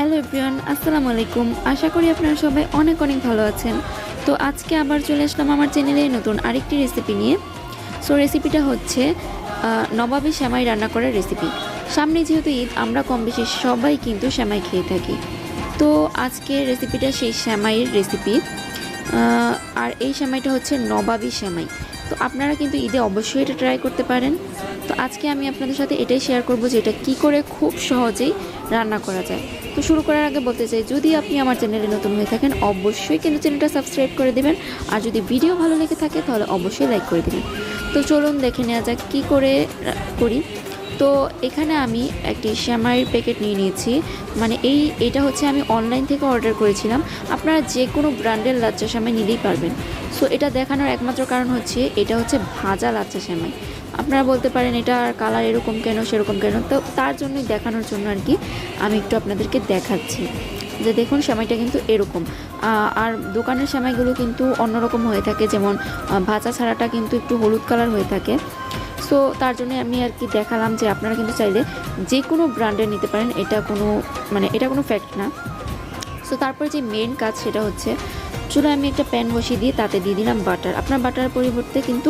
Hello everyone, আসসালামু আলাইকুম। আশা করি আপনারা সবাই অনেক অনেক ভালো আছেন। তো আজকে আবার চলে আসলাম আমার চ্যানেলে নতুন আরেকটি রেসিপি নিয়ে। সো রেসিপিটা হচ্ছে নবাবী সেমাই রান্না করার রেসিপি। সামনে যেহেতু ঈদ, আমরা কম বেশি সবাই কিন্তু সেমাই খেয়ে থাকি। তো আজকে রেসিপিটা সেই সেমাইয়ের রেসিপি। আর এই সেমাইটা হচ্ছে নবাবী সেমাই। তো আপনারা কিন্তু ঈদে অবশ্যই এটা ট্রাই করতে পারেন। তো আজকে আমি আপনাদের সাথে এটাই শেয়ার করব যে এটা কী করে খুব সহজেই রান্না করা যায়। তো শুরু করার আগে বলতে চাই, যদি আপনি আমার চ্যানেলে নতুন হয়ে থাকেন অবশ্যই কিন্তু চ্যানেলটা সাবস্ক্রাইব করে দেবেন। আর যদি ভিডিও ভালো লেগে থাকে তাহলে অবশ্যই লাইক করে দেবেন। তো চলুন দেখে নেওয়া যাক কী করে করি। তো এখানে আমি একটি সেমাইয়ের প্যাকেট নিয়ে নিয়েছি। মানে এটা হচ্ছে আমি অনলাইন থেকে অর্ডার করেছিলাম। আপনারা যে কোনো ব্র্যান্ডের লাচ্চা সেমাই নিলেই পারবেন। সো এটা দেখানোর একমাত্র কারণ হচ্ছে এটা হচ্ছে ভাজা লাচ্চা সেমাই। আপনারা বলতে পারেন এটার কালার এরকম কেন সেরকম কেন, তো তার জন্যই দেখানোর জন্য আর কি আমি একটু আপনাদেরকে দেখাচ্ছি যে দেখুন সেমাইটা কিন্তু এরকম। আর দোকানের সেমাইগুলো কিন্তু অন্যরকম হয়ে থাকে, যেমন ভাজা ছাড়াটা কিন্তু একটু হলুদ কালার হয়ে থাকে। সো তার জন্য আমি আর কি দেখালাম যে আপনারা কিন্তু চাইলে যে কোনো ব্র্যান্ডের নিতে পারেন, এটা কোনো ফ্যাক্ট না। সো তারপরে যে মেন কাজ সেটা হচ্ছে চুলায় আমি একটা প্যান বসিয়ে দিয়ে তাতে দিয়ে দিলাম বাটার। আপনার বাটার পরিবর্তে কিন্তু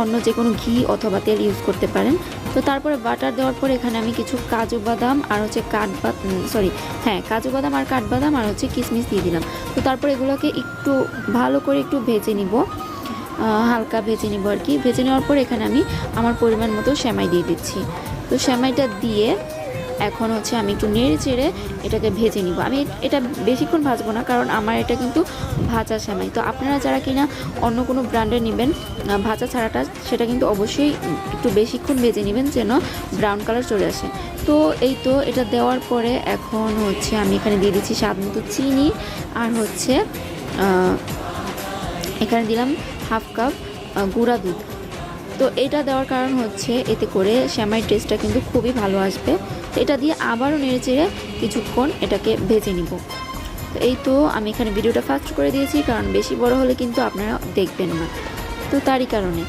অন্য যে কোনো ঘি অথবা তেল ইউজ করতে পারেন। তো তারপরে বাটার দেওয়ার পর এখানে আমি কিছু কাজু বাদাম আর হচ্ছে কাজু বাদাম আর কাঠবাদাম আর হচ্ছে কিশমিশ দিয়ে দিলাম। তো তারপর এগুলোকে একটু ভালো করে একটু ভেজে নিব, হালকা ভেজে নিব আর কি। ভেজে নেওয়ার পর এখানে আমি আমার পরিমাণ মতো সেমাই দিয়ে দিচ্ছি। তো সেমাইটা দিয়ে এখন হচ্ছে আমি একটু নেড়ে চেড়ে এটাকে ভেজে নিব। আমি এটা বেশিক্ষণ ভাজবো না, কারণ আমার এটা কিন্তু ভাজা সেমাই। তো আপনারা যারা কিনা অন্য কোনো ব্র্যান্ডের নেবেন ভাজা ছাড়াটা, সেটা কিন্তু অবশ্যই একটু বেশিক্ষণ ভেজে নেবেন যেন ব্রাউন কালার চলে আসে। তো এই তো এটা দেওয়ার পরে এখন হচ্ছে আমি এখানে দিয়ে দিচ্ছি স্বাদ মতো চিনি, আর হচ্ছে এখানে দিলাম হাফ কাপ গুঁড়া দুধ। তো এটা দেওয়ার কারণ হচ্ছে এতে করে সেমাইয়ের টেস্টটা কিন্তু খুবই ভালো আসবে। তো এটা দিয়ে আবারও নেড়ে চেড়ে কিছুক্ষণ এটাকে ভেজে নিব। তো এই তো আমি এখানে ভিডিওটা ফাস্ট করে দিয়েছি, কারণ বেশি বড় হলে কিন্তু আপনারা দেখবেন না, তো তারই কারণে।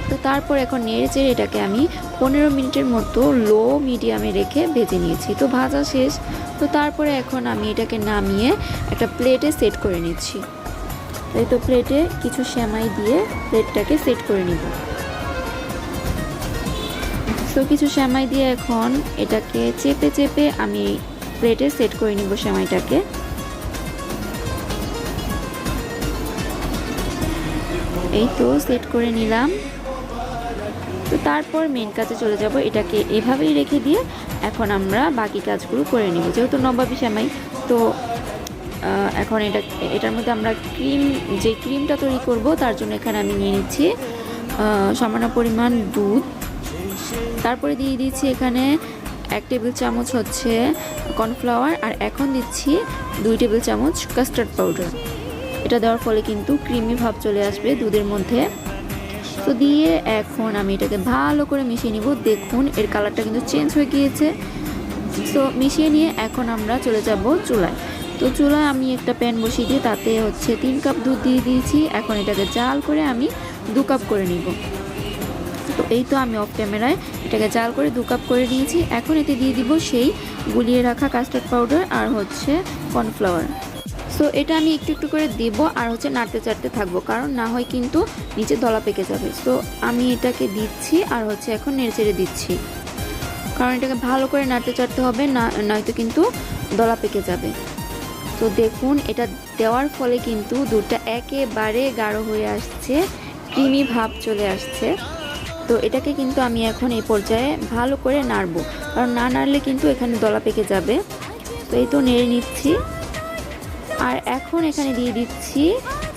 তো তারপর এখন নেড়ে চেড়ে এটাকে আমি 15 মিনিটের মতো লো মিডিয়ামে রেখে ভেজে নিয়েছি। তো ভাজা শেষ। তো তারপরে এখন আমি এটাকে নামিয়ে একটা প্লেটে সেট করে নিচ্ছি। এই তো প্লেটে কিছু সেমাই দিয়ে প্লেটটাকে সেট করে নিব। তো কিছু সেমাই দিয়ে এখন এটাকে চেপে চেপে আমি প্লেটে সেট করে নিব সেমাইটাকে। এই তো সেট করে নিলাম। তো তারপর মেন কাজে চলে যাব। এটাকে এভাবেই রেখে দিয়ে এখন আমরা বাকি কাজগুলো করে নিব। যেহেতু নবাবী সেমাই, তো এখন এটার মধ্যে আমরা ক্রিমটা তৈরি করব, তার জন্য এখানে আমি নিয়ে নিচ্ছি সামান্য পরিমাণ দুধ। তারপরে দিয়ে দিচ্ছি এখানে 1 টেবিল চামচ হচ্ছে কর্নফ্লাওয়ার, আর এখন দিচ্ছি 2 টেবিল চামচ কাস্টার্ড পাউডার। এটা দেওয়ার ফলে কিন্তু ক্রিমি ভাব চলে আসবে দুধের মধ্যে। তো দিয়ে এখন আমি এটাকে ভালো করে মিশিয়ে নিব। দেখুন এর কালারটা কিন্তু চেঞ্জ হয়ে গিয়েছে। তো মিশিয়ে নিয়ে এখন আমরা চলে যাব চুলায়। তো চুলায় আমি একটা প্যান বসিয়ে দিয়ে তাতে হচ্ছে 3 কাপ দুধ দিয়ে দিয়েছি। এখন এটাকে জাল করে আমি 2 কাপ করে নিব। তো এই তো আমি অফ ক্যামেরায় এটাকে জাল করে 2 কাপ করে নিয়েছি। এখন এতে দিয়ে দিব সেই গুলিয়ে রাখা কাস্টার্ড পাউডার আর হচ্ছে কর্নফ্লাওয়ার। সো এটা আমি একটু একটু করে দেব আর হচ্ছে নাড়তে চাড়তে থাকবো, কারণ না হয় কিন্তু নিচে দলা পেকে যাবে। সো আমি এটাকে দিচ্ছি আর হচ্ছে এখন নেড়ে চেড়ে দিচ্ছি, কারণ এটাকে ভালো করে নাড়তে চাড়তে হবে, না নয়তো কিন্তু দলা পেকে যাবে। তো দেখুন এটা দেওয়ার ফলে কিন্তু দুধটা একেবারে গাঢ় হয়ে আসছে, ক্রিমি ভাব চলে আসছে। তো এটাকে কিন্তু আমি এখন এই পর্যায়ে ভালো করে নাড়বো, কারণ না নাড়লে কিন্তু এখানে দলা পেকে যাবে। তো এই তো নেড়ে নিচ্ছি। আর এখন এখানে দিয়ে দিচ্ছি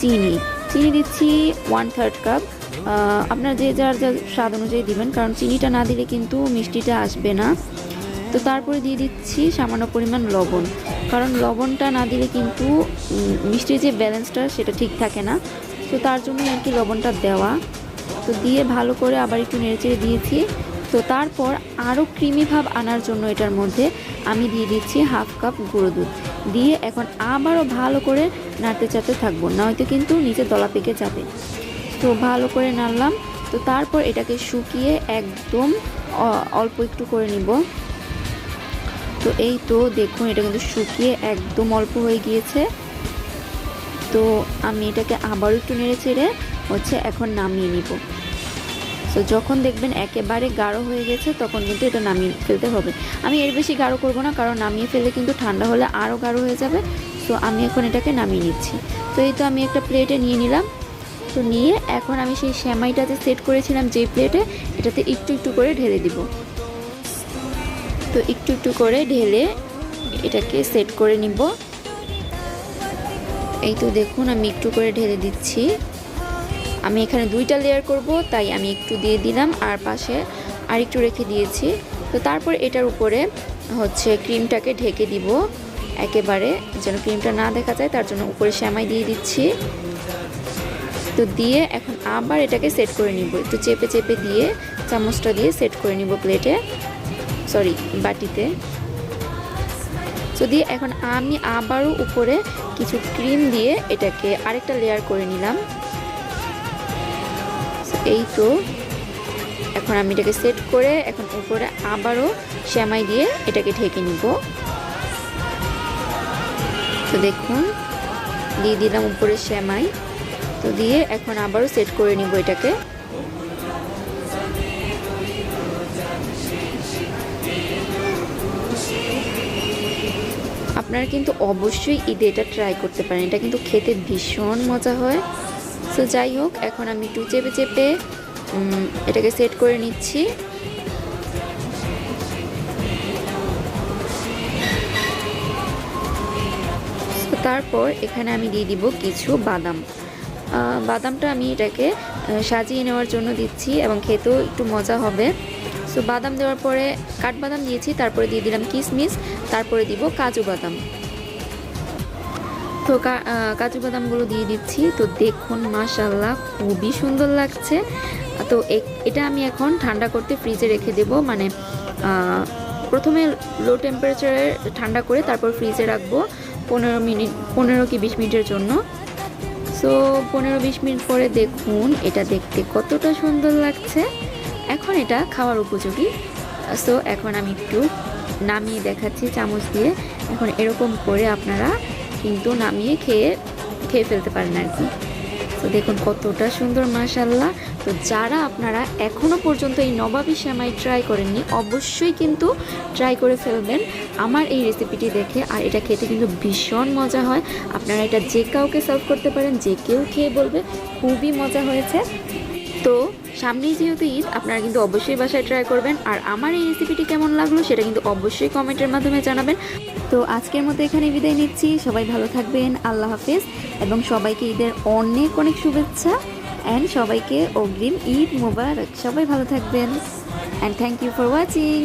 চিনি দিচ্ছি 1/3 কাপ। আপনার যার স্বাদ অনুযায়ী দিবেন, কারণ চিনিটা না দিলে কিন্তু মিষ্টিটা আসবে না। তো তারপরে দিয়ে দিচ্ছি সামান্য পরিমাণ লবণ, কারণ লবণটা না দিলে কিন্তু মিষ্টির যে ব্যালেন্সটা সেটা ঠিক থাকে না। তো তার জন্য আর কি লবণটা দেওয়া। তো দিয়ে ভালো করে আবার একটু নেড়েচেড়ে দিয়েছি। তো তারপর আরও ক্রিমি ভাব আনার জন্য এটার মধ্যে আমি দিয়ে দিচ্ছি হাফ কাপ গুঁড়ো দুধ দিয়ে এখন আবারও ভালো করে নাড়তে চাড়তে থাকবো, নয়তো কিন্তু নিচে দলা পেকে যাবে। তো ভালো করে নাড়লাম। তো তারপর এটাকে শুকিয়ে একদম অল্প একটু করে নিব। তো এই তো দেখুন এটা কিন্তু শুকিয়ে একদম অল্প হয়ে গিয়েছে। তো আমি এটাকে আবার একটু নেড়ে চেড়ে এখন নামিয়ে নিব। তো যখন দেখবেন একেবারে গাঢ় হয়ে গেছে তখন কিন্তু এটা নামিয়ে ফেলতে হবে। আমি এর বেশি গাঢ় করব না, কারণ নামিয়ে ফেললে কিন্তু ঠান্ডা হলে আরও গাঢ় হয়ে যাবে। তো আমি এখন এটাকে নামিয়ে নিচ্ছি। তো এই তো আমি একটা প্লেটে নিয়ে নিলাম। তো নিয়ে এখন আমি সেই সেমাইটা যে সেট করেছিলাম যেই প্লেটে, এটাতে একটু একটু করে ঢেলে দিব। তো একটু একটু করে ঢেলে এটাকে সেট করে নিব। এই তো দেখুন আমি একটু করে ঢেলে দিচ্ছি। আমি এখানে 2টা লেয়ার করব, তাই আমি একটু দিয়ে দিলাম আর পাশে আর একটু রেখে দিয়েছি। তো তারপর এটার উপরে ক্রিমটাকে ঢেকে দিব একেবারে, যেন ক্রিমটা না দেখা যায়, তার জন্য উপরে সেমাই দিয়ে দিচ্ছি। তো দিয়ে এখন আবার এটাকে সেট করে নিব, একটু চেপে চেপে দিয়ে চামচটা দিয়ে সেট করে নিব প্লেটে, সরি বাটিতে। তো দিয়ে এখন আমি আবারও উপরে কিছু ক্রিম দিয়ে এটাকে আরেকটা লেয়ার করে নিলাম। এই তো এখন আমি এটাকে সেট করে এখন উপরে আবারও সেমাই দিয়ে এটাকে ঢেকে নিব। তো দেখুন দিয়ে দিলাম উপরে সেমাই। তো দিয়ে এখন আবারও সেট করে নিব এটাকে। আপনারা কিন্তু অবশ্যই ঈদে এটা ট্রাই করতে পারেন, এটা কিন্তু খেতে ভীষণ মজা হয়। তো যাই হোক, এখন আমি একটু চেপে চেপে এটাকে সেট করে নিচ্ছি। তারপর এখানে আমি দিয়ে দিব কিছু বাদাম। বাদামটা আমি এটাকে সাজিয়ে নেওয়ার জন্য দিচ্ছি এবং খেতেও একটু মজা হবে। সো বাদাম দেওয়ার পরে কাঠবাদাম দিয়েছি, তারপরে দিয়ে দিলাম কিশমিশ, তারপরে দিব কাজু বাদাম। তো কাজু বাদামগুলো দিয়ে দিচ্ছি। তো দেখুন মাশাআল্লাহ খুবই সুন্দর লাগছে। তো এটা আমি এখন ঠান্ডা করতে ফ্রিজে রেখে দেব, মানে প্রথমে লো টেম্পারেচারে ঠান্ডা করে তারপর ফ্রিজে রাখবো 15 কি 20 মিনিটের জন্য। সো 15-20 মিনিট পরে দেখুন এটা দেখতে কতটা সুন্দর লাগছে। এখন এটা খাওয়ার উপযোগী। সো এখন আমি একটু নামিয়ে দেখাচ্ছি চামচ দিয়ে। এখন এরকম করে আপনারা কিন্তু নামিয়ে খেয়ে ফেলতে পারেন আর কি। তো দেখুন কতটা সুন্দর মাশাআল্লাহ। তো যারা আপনারা এখনও পর্যন্ত এই নবাবী সেমাই ট্রাই করেননি, অবশ্যই কিন্তু ট্রাই করে ফেলবেন আমার এই রেসিপিটি দেখে। আর এটা খেতে কিন্তু ভীষণ মজা হয়। আপনারা এটা যে কাউকে সার্ভ করতে পারেন, যে কেউ খেয়ে বলবে খুবই মজা হয়েছে। তো সামনেই যেহেতু ঈদ, আপনারা কিন্তু অবশ্যই বাসায় ট্রাই করবেন। আর আমার এই রেসিপিটি কেমন লাগলো সেটা কিন্তু অবশ্যই কমেন্টের মাধ্যমে জানাবেন। তো আজকের মতো এখানে বিদায় নিচ্ছি। সবাই ভালো থাকবেন, আল্লাহ হাফেজ, এবং সবাইকে ঈদের অনেক অনেক শুভেচ্ছা অ্যান্ড সবাইকে অগ্রিম ঈদ মোবারক। সবাই ভালো থাকবেন and thank you for watching.